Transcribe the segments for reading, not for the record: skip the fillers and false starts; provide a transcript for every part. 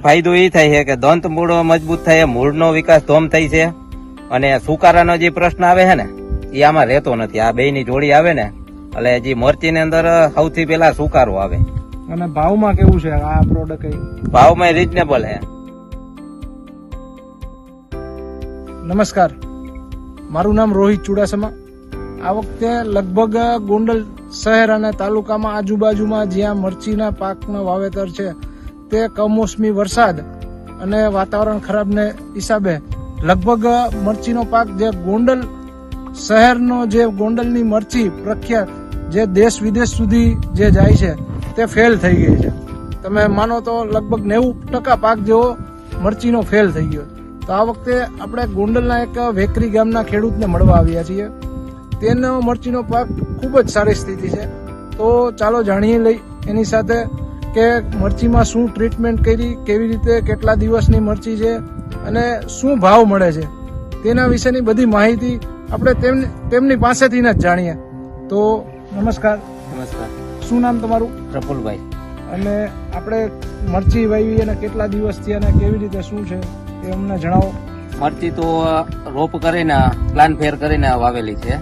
ફાયદો એ થાય છે કે દંત મૂળ મજબૂત થાય, મૂળનો વિકાસ ધોમ થાય છે અને સુકારાનો જે પ્રશ્ન આવે છે ને એ આમાં રહેતો નથી. આ બે ની જોડી આવે ને એટલે જે મરચી ની અંદર સૌથી પેલા સુકારો આવે. અને ભાવમાં કેવું છે આ પ્રોડક્ટ? ભાવમાં રીઝનેબલ છે. નમસ્કાર, મારું નામ રોહિત ચુડાસમા. આ વખતે લગભગ ગોંડલ શહેર અને તાલુકામાં આજુબાજુમાં જ્યાં મરચીના પાકનું વાવેતર છે તે કમોસમી વરસાદ અને વાતાવરણ ખરાબને હિસાબે લગભગ મરચીનો પાક જે ગોંડલ શહેરનો જે ગોંડલની મરચી પ્રખ્યાત જે દેશ વિદેશ સુધી જે જાય છે તે ફેલ થઈ ગઈ છે. તમે માનો તો લગભગ 90% પાક જેવો મરચીનો ફેલ થઈ ગયો. તો આ વખતે આપણે ગોંડલના એક વેકરી ગામના ખેડૂતને મળવા આવ્યા છીએ. તેનો મરચીનો પાક ખૂબ જ સારી સ્થિતિ છે. તો ચાલો જાણીએ લઈ એની સાથે કે મરચીમાં શું ટ્રીટમેન્ટ કરી, કેવી રીતે, કેટલા દિવસની મરચી છે અને શું ભાવ મળે છે તેના વિશેની બધી માહિતી આપણે તેમની પાસેથી જ જાણીએ. તો નમસ્કાર. નમસ્કાર. શું નામ તમારું? પ્રફુલભાઈ. અને આપણે મરચી વાવી અને કેટલા દિવસથી અને કેવી રીતે શું છે એ અમને જણાવો. મરચી તો રોપ કરીને પ્લાન ફેર કરીને વાવેલી છે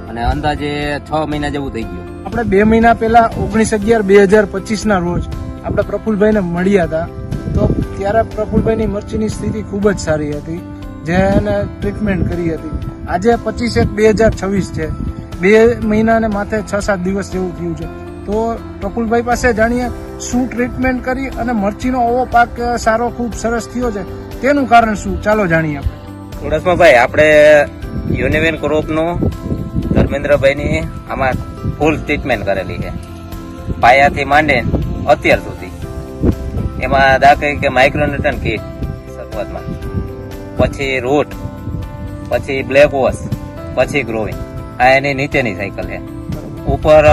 અને અંદાજે 6 મહિના જેવું થઈ ગયું. આપણે 2 મહિના પહેલા 19/11/2025 ના રોજ આપણે પ્રફુલભાઈને મળ્યા હતા. તો ત્યારે પ્રફુલભાઈની મરચીની સ્થિતિ ખૂબ જ સારી હતી, જેને ટ્રીટમેન્ટ કરી હતી. આજે 25/1/2026 છે. 2 મહિનાને માથે 6-7 દિવસ જેવું થયું છે. તો પ્રફુલભાઈ પાસે જાણીએ શું ટ્રીટમેન્ટ કરી અને મરચીનો આવો પાક સારો ખૂબ સરસ થયો છે તેનું કારણ શું. ચાલો જાણીએ. આપણે ચુડાસમાભાઈ, આપણે યુનિવેન ક્રોપનું ધર્મેન્દ્રભાઈની આમાં ફૂલ ટ્રીટમેન્ટ કરેલી છે, પાયાથી માંડીને અત્યાર સુધી. એમાં દાખલ કે માઇક્રોન્યુટ્રન કીટ શરૂઆતમાં, પછી રૂટ, પછી બ્લેક વોશ, પછી ગ્રોવિંગ. આ એની નીચેની સાયકલ છે. ઉપર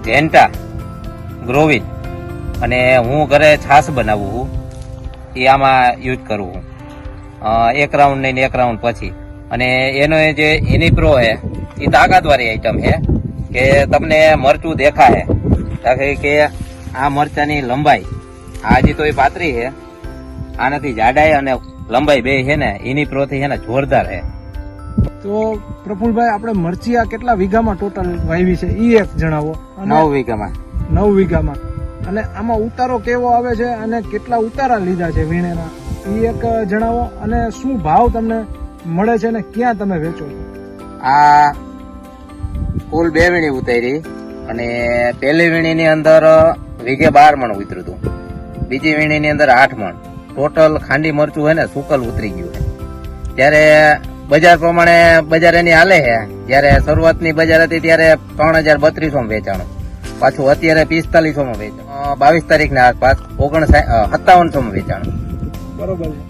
જેન્ટા, ગ્રોવિંગ અને હું ઘરે છાશ બનાવું છું એ આમાં યુઝ કરું છું. 1 રાઉન્ડ નહીં 1 રાઉન્ડ પછી. અને એનો જે ઇનિપ્રો છે એ તાકાતવાળી આઈટમ છે કે તમને મરચું દેખાય. દાખલા કે આ મરચાની લંબાઈ આજે તો એ પાતળી છે, આનાથી જાડાઈ અને લંબાઈ બે છે ને ઇનિપ્રો થી છે ને જોરદાર છે. તો પ્રફુલભાઈ, આપણે મરચી આ કેટલા વીઘામાં ટોટલ વાવી છે એ એક જણાવો. 9 વીઘામાં. 9 વીઘામાં. અને આમાં ઉતારો કેવો આવે છે અને કેટલા ઉતારા લીધા છે વીણેના એ એક જણાવો. અને શું ભાવ તમને મળે છે અને ક્યાં તમે વેચો છો? આ કુલ 2 વીણી ઉતારી અને પહેલી વીણીની અંદર વીઘે 12 મણ ઉતર્યું હતું, બીજી વીણીની અંદર 8 મણ. ટોટલ ખાંડી મરચું છે ને સુકલ ઉતરી ગયું છે. ત્યારે બજાર પ્રમાણે બજાર એની હાલે છે. જયારે શરૂઆતની બજાર હતી ત્યારે 3032 વેચાણું, પાછું અત્યારે 4500 વેચાણું, 22 તારીખના આસપાસ 5700 વેચાણું. બરોબર છે.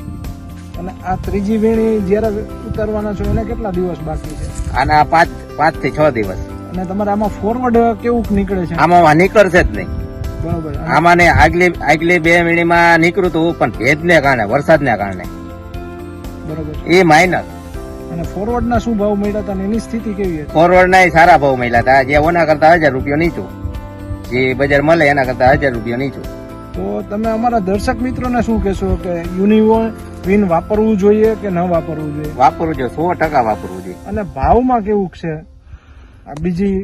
અને આ ત્રીજી વીણી જયારે ઉતારવાના છો એને કેટલા દિવસ બાકી છે? આના 5 થી 6 દિવસ. અને તમારે આમાં ફોરવર્ડ કેવું નીકળે છે? આમાં નીકળશે જ નહીં. બરોબર. આમાં ને આગલી 2 વીણીમાં નીકળ્યું હતું પણ ભેજને કારણે, વરસાદને કારણે. બરોબર. એ માઇનર. અને ફોરવર્ડ ના શું ભાવ મળ્યા હતા એની સ્થિતિ કેવી હતી? ફોરવર્ડ ના સારા ભાવ મળ્યા હતા, જે ઓના કરતા 1000 રૂપિયા નીચું, જે બજાર મળે એના કરતા 1000 રૂપિયા નીચું. તો તમે અમારા દર્શક મિત્રોને શું કહેશો કે યુનિવોન વાપરવું જોઈએ કે ન વાપરવું જોઈએ? વાપરવું જોઈએ, 100% વાપરવું જોઈએ. અને ભાવમાં કેવું છે? આ બીજી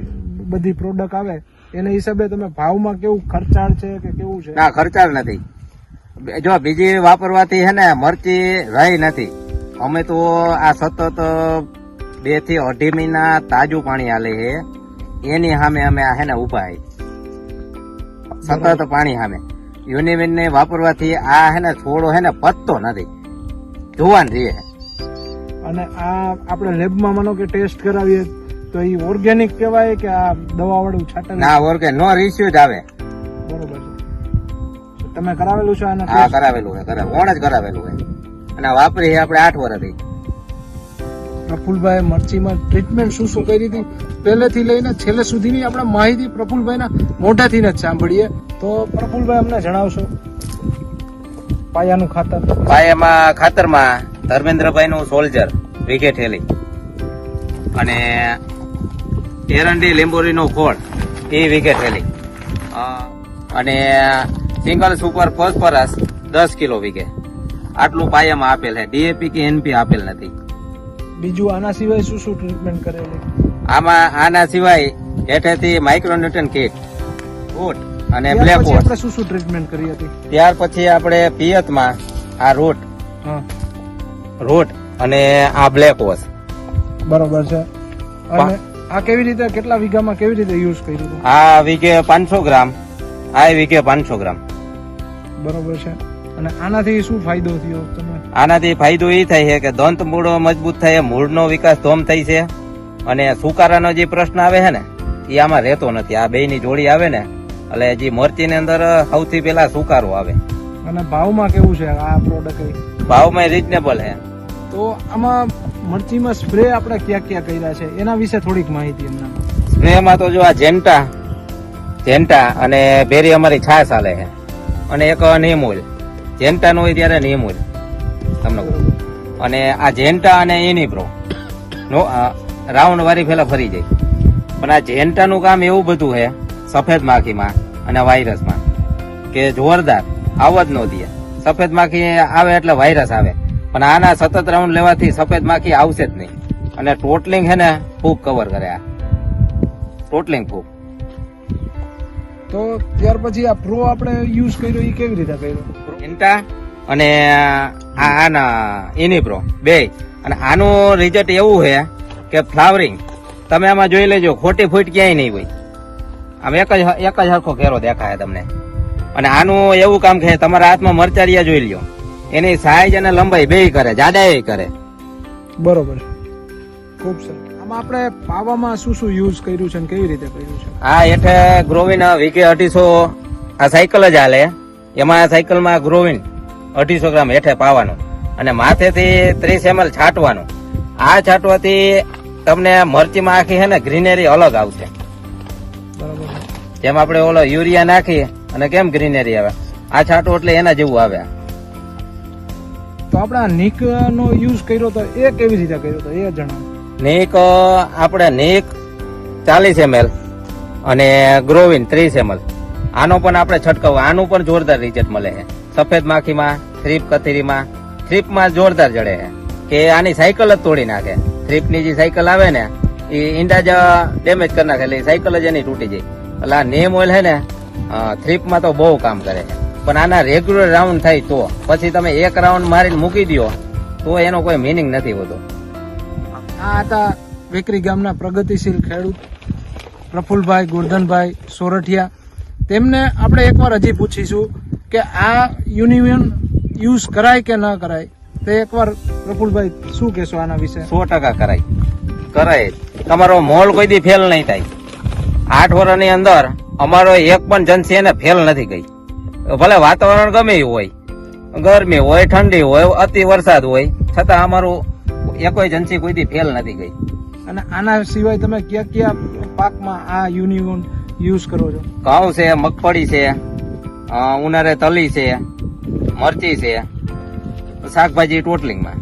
બધી પ્રોડક્ટ આવે એના હિસાબે તમે ભાવમાં કેવું ખર્ચાળ છે કે કેવું છે? ના, ખર્ચાળ નથી. જો બીજી વાપરવાથી હે ને મરચી રહી નથી. અમે તો આ સતત 2 થી 2.5 મહિના તાજું પાણી હાલે છે એની સામે અમે હે ને ઉભા સતત પાણી સામે. યુનિવેન ને વાપરવાથી આ હે ને થોડો હે ને પતતો નથી, જોવાન રહે. અને આ આપણે લેબમાં માનો કે ટેસ્ટ કરાવીએ તો એ ઓર્ગેનિક કહેવાય કે આ દવા વાળું છાંટેલું? ના, ઓર્ગેનિક, નો રિસ્યુ જ આવે. બરોબર છે. તમે કરાવેલું છે આને? હા, કરાવેલું છે, ઓણ જ કરાવેલું છે. અને વાપરી આપણે 8 વર્ષથી. પ્રફુલભાઈ મરચીમાં ટ્રીટમેન્ટ શું શું કરી હતી પહેલેથી લઈને છેલ્લે સુધીની આપણે માહિતી પ્રફુલભાઈના મોઢાથી જ સાંભળીએ. તો પ્રફુલભાઈ અમને જણાવશો પાયાનું ખાતર? પાયામાં ખાતરમાં ધર્મેન્દ્રભાઈ નું સોલ્જર વીઘે થેલી અને એરંડી લીંબોરી નો ખોળ એ વીઘે થેલી અને સિંગલ સુપર ફોસ્ફરસ 10 કિલો વીઘે આટલું પાયામાં આપેલ છે. ડીએપી કે એનપી આપેલ નથી. બીજું આના સિવાય શું શું ટ્રીટમેન્ટ કરેલી? આમાં આના સિવાય હેઠેથી માઇક્રોન્યુટ્રન કિટ, રૂટ અને ત્યાર બ્લેક પછી વોશ. આપણે શું શું ટ્રીટમેન્ટ કરી હતી? ત્યાર પછી આપણે પિયતમાં આ રૂટ હા, અને આ બ્લેક વોશ. બરોબર છે. અને આ કેવી રીતે, કેટલા વીઘામાં કેવી રીતે યુઝ કર્યું હતું? આ વીઘે 500 ગ્રામ, આ વીઘે 500 ગ્રામ. બરોબર છે. અને આનાથી શું ફાયદો થયો તમે? આનાથી ફાયદો એ થાય છે કે દંત મૂળો મજબૂત થાય, મૂળનો વિકાસ ધોમ થાય છે અને સુકારાનો જે પ્રશ્ન આવે છે ને એ આમાં રહેતો નથી. આ બેયની જોડી આવે ને એટલે જે મરચી ની અંદર સૌથી પહેલા સુકારો આવે. અને ભાવમાં કેવું છે આ પ્રોડક્ટ? ભાવમાં રીઝનેબલ છે. તો આમાં મરચીમાં સ્પ્રે આપણે ક્યાં ક્યાં કર્યા છે એના વિશે થોડીક માહિતી એમના. સ્પ્રેમાં તો જો આ જેન્ટા અને બેરી અમારી છાશ હાલે છે અને એક નીમ ઓઇલ. જેન્ટા નું હોય ત્યારે નીમ ઓઇલ તમને કહું. અને આ જેન્ટા અને ઇનિપ્રો નો રાઉન્ડ વાળી પેલા ફરી જાય. પણ આ જેન્ટા નું કામ એવું બધું છે સફેદ માખીમાં અને વાયરસમાં કે જોરદાર આવ જ ન દે. સફેદ માખી આવે એટલે વાયરસ આવે, પણ આના સતત રાઉન્ડ લેવાથી સફેદ માખી આવશે જ નહીં. અને ટોટલિંગ છે ને ફૂગ કવર કરે. આ ટોટલિંગ ફૂગ. તો ત્યાર પછી આ પ્રો આપણે યુઝ કર્યો એ કેવી રીતે કર્યો? ઇન્ટા અને આના ઇનિપ્રો બે. અને આનું રિઝલ્ટ એવું છે કે ફ્લાવરિંગ તમે આમાં જોઈ લેજો, ખોટી ફૂટ ક્યાંય નહીં હોય. આમ એક જ હરખો ઘેરો દેખાય તમને. અને આનું એવું કામ છે, તમારા હાથમાં મરચારિયા જોઈ લ્યો, એની સાઈઝ અને લંબાઈ બે કરે, જાડાઈ કરે. બરોબર, ખૂબ સરસ. આમાં આપણે પાવામાં શું શું યુઝ કર્યું છે અને કેવી રીતે કર્યું છે? આ હેઠે ગ્રોવિન વીઘે 250, આ સાયકલ જ હાલે. એમાં સાયકલમાં ગ્રોવિન 250 ગ્રામ હેઠે પાવાનું અને માથેથી 30 ml છાંટવાનું. આ છાંટવાથી તમને મરચીમાં આખી છે ને ગ્રીનરી અલગ આવશે. બરોબર. જેમ આપણે ઓલો યુરિયા નાખીએ અને કેમ ગ્રીનરી આવે, આ છાંટો એટલે એના જેવું આવે. તો આપણે આ નીક નો યુઝ કર્યો તો એ કેવી રીતે કર્યો તો એ જણાવો. નીક આપણે નીક 40 ml અને ગ્રોવિન 30 ml. આનો પણ આપણે છંટકાવ, આનું પણ જોરદાર રિઝલ્ટ મળે છે. સફેદ માખીમાં, થ્રીપ કથીરીમાં, થ્રીપમાં જોરદાર જડે છે કે આની સાયકલ જ તોડી નાખે. થ્રીપની જે સાયકલ આવે ને એ ઈંડા જ ડેમેજ કરી નાખે, એટલે સાયકલ જ એની તૂટી જાય. એટલે આ નેમ ઓઇલ છે ને થ્રીપમાં તો બહુ કામ કરે છે. પણ આના રેગ્યુલર રાઉન્ડ થાય તો, પછી તમે એક રાઉન્ડ મારીને મૂકી દો તો એનો કોઈ મિનિંગ નથી હોતો. આ હતા વેકરી ગામના પ્રગતિશીલ ખેડૂત પ્રફુલભાઈ ગોરધનભાઈ સોરઠિયા. તેમને આપણે એકવાર હજી પૂછીશું કે આ યુનિયન યુઝ કરાય કે ન કરાય. તે એકવાર પ્રફુલભાઈ શું કહેશો આના વિશે? 100% કરાય. તમારો મોલ કોઈ દી ફેલ નહીં થાય. 8 વર્ષની અંદર અમારો એક પણ જનસી એને ફેલ નથી ગઈ. ભલે વાતાવરણ ગમે એવું હોય, ગરમી હોય, ઠંડી હોય, અતિ વરસાદ હોય, છતાં અમારું એકોય જનસી કોઈ દી ફેલ નથી ગઈ. અને આના સિવાય તમે કયા કયા પાકમાં આ યુનિયન યુઝ કરો છો? ઘઉં છે, મગફળી છે, ઉનાળે તલી છે, મરચી છે, શાકભાજી ટોટલિંગમાં.